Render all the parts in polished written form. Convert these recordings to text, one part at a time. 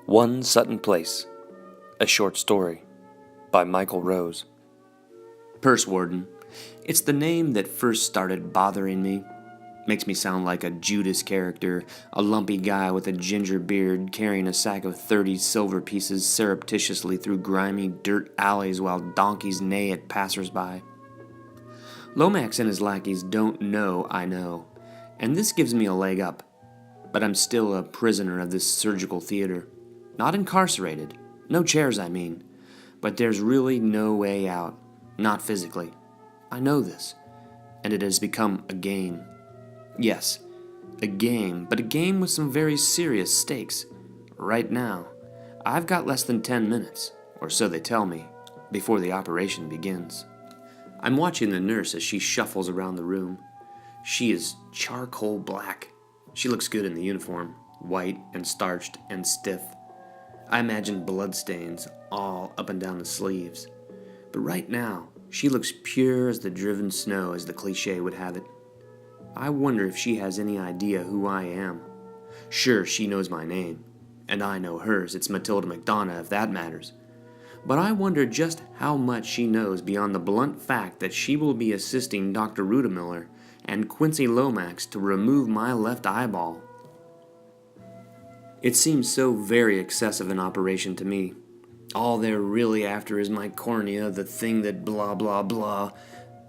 One Sutton Place, a short story by Michael Rose. Purse Warden. It's the name that first started bothering me. Makes me sound like a Judas character, a lumpy guy with a ginger beard carrying a sack of 30 silver pieces surreptitiously through grimy dirt alleys while donkeys neigh at passers-by. Lomax and his lackeys don't know I know, and this gives me a leg up. But I'm still a prisoner of this surgical theater. Not incarcerated. No chairs, I mean. But there's really no way out. Not physically. I know this. And it has become a game. Yes, a game, but a game with some very serious stakes. Right now, I've got less than 10 minutes, or so they tell me, before the operation begins. I'm watching the nurse as she shuffles around the room. She is charcoal black. She looks good in the uniform, white and starched and stiff. I imagine bloodstains all up and down the sleeves. But right now, she looks pure as the driven snow, as the cliché would have it. I wonder if she has any idea who I am. Sure, she knows my name, and I know hers. It's Matilda McDonough, if that matters. But I wonder just how much she knows beyond the blunt fact that she will be assisting Dr. Rudamiller and Quincy Lomax to remove my left eyeball. It seems so very excessive an operation to me. All they're really after is my cornea, the thing that blah blah blah.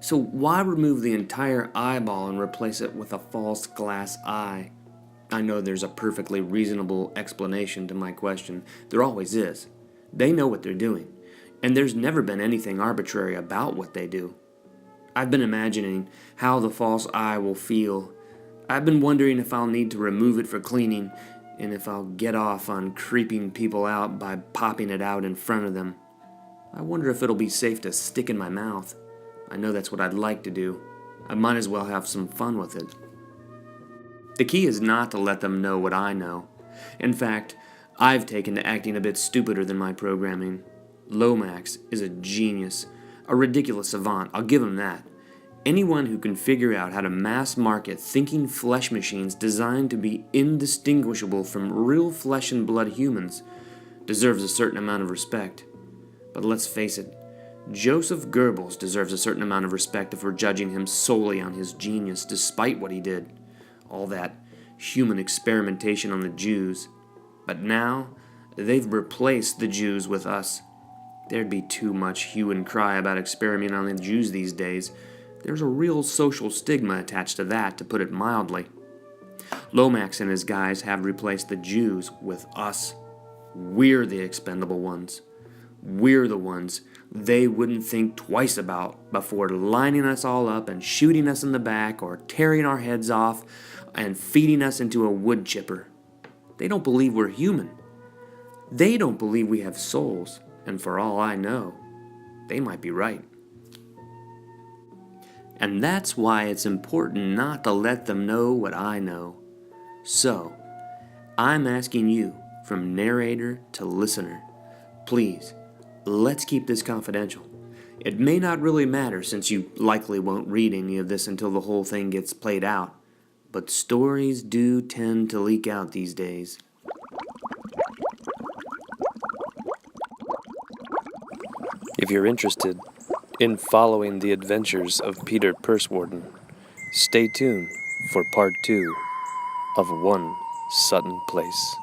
So why remove the entire eyeball and replace it with a false glass eye? I know there's a perfectly reasonable explanation to my question. There always is. They know what they're doing, and there's never been anything arbitrary about what they do. I've been imagining how the false eye will feel. I've been wondering if I'll need to remove it for cleaning, and if I'll get off on creeping people out by popping it out in front of them. I wonder if it'll be safe to stick in my mouth. I know that's what I'd like to do. I might as well have some fun with it. The key is not to let them know what I know. In fact, I've taken to acting a bit stupider than my programming. Lomax is a genius, a ridiculous savant, I'll give him that. Anyone who can figure out how to mass market thinking flesh machines designed to be indistinguishable from real flesh and blood humans deserves a certain amount of respect. But let's face it, Joseph Goebbels deserves a certain amount of respect if we're judging him solely on his genius, despite what he did. All that human experimentation on the Jews. But now, they've replaced the Jews with us. There'd be too much hue and cry about experimenting on the Jews these days. There's a real social stigma attached to that, to put it mildly. Lomax and his guys have replaced the Jews with us. We're the expendable ones. We're the ones they wouldn't think twice about before lining us all up and shooting us in the back or tearing our heads off and feeding us into a wood chipper. They don't believe we're human. They don't believe we have souls, and for all I know, they might be right. And that's why it's important not to let them know what I know. So, I'm asking you, from narrator to listener, please, let's keep this confidential. It may not really matter since you likely won't read any of this until the whole thing gets played out, but stories do tend to leak out these days. If you're interested in following the adventures of Peter Pursewarden, stay tuned for part 2 of One Sutton Place.